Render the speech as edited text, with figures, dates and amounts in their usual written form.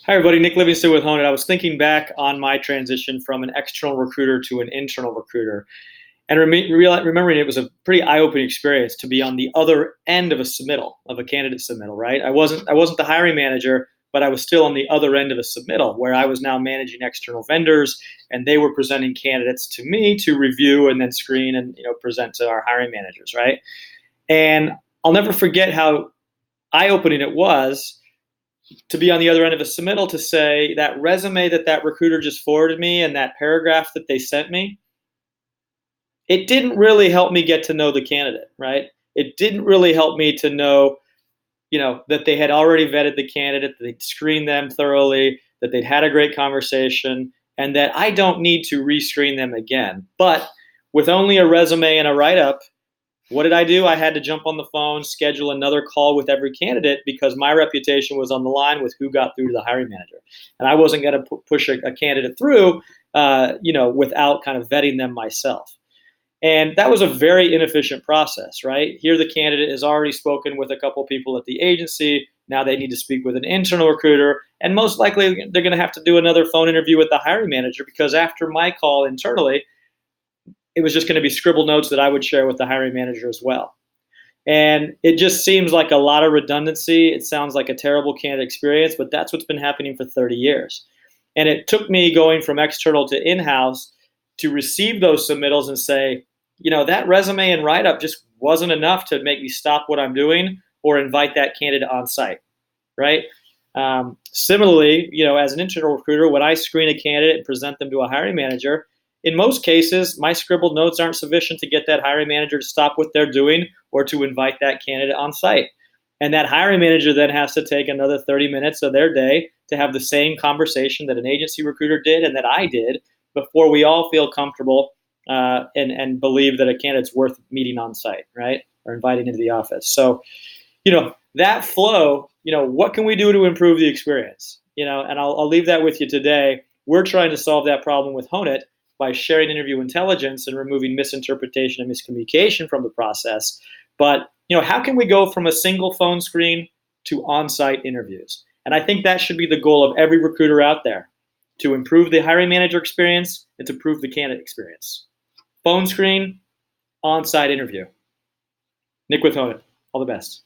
Hi, everybody. Nick Livingston with Honeit. I was thinking back on my transition from an external recruiter to an internal recruiter, and remembering it was a pretty eye-opening experience to be on the other end of a submittal, of a candidate submittal. Right? I wasn't the hiring manager, but I was still on the other end of a submittal where I was now managing external vendors, and they were presenting candidates to me to review and then screen and present to our hiring managers. Right? And I'll never forget how eye-opening it was to be on the other end of a submittal to say that resume that recruiter just forwarded me and that paragraph that they sent me, it didn't really help me get to know the candidate, right? It didn't really help me to know, that they had already vetted the candidate, that they'd screened them thoroughly, that they'd had a great conversation, and that I don't need to rescreen them again. But with only a resume and a write-up, what did I do? I had to jump on the phone, schedule another call with every candidate because my reputation was on the line with who got through to the hiring manager. And I wasn't going to push a candidate through, without kind of vetting them myself. And that was a very inefficient process, right? Here, the candidate has already spoken with a couple people at the agency. Now they need to speak with an internal recruiter. And most likely, they're going to have to do another phone interview with the hiring manager because after my call internally, it was just going to be scribbled notes that I would share with the hiring manager as well. And it just seems like a lot of redundancy. It sounds like a terrible candidate experience, but that's what's been happening for 30 years. And it took me going from external to in-house to receive those submittals and say, that resume and write-up just wasn't enough to make me stop what I'm doing or invite that candidate on site, right? Similarly, as an internal recruiter, when I screen a candidate and present them to a hiring manager, in most cases, my scribbled notes aren't sufficient to get that hiring manager to stop what they're doing or to invite that candidate on site. And that hiring manager then has to take another 30 minutes of their day to have the same conversation that an agency recruiter did and that I did before we all feel comfortable and believe that a candidate's worth meeting on site, right? Or inviting into the office. So, that flow, what can we do to improve the experience? And I'll leave that with you today. We're trying to solve that problem with Honeit by sharing interview intelligence and removing misinterpretation and miscommunication from the process. But, how can we go from a single phone screen to on-site interviews? And I think that should be the goal of every recruiter out there, to improve the hiring manager experience and to improve the candidate experience. Phone screen, on-site interview. Nick with Honeit. All the best.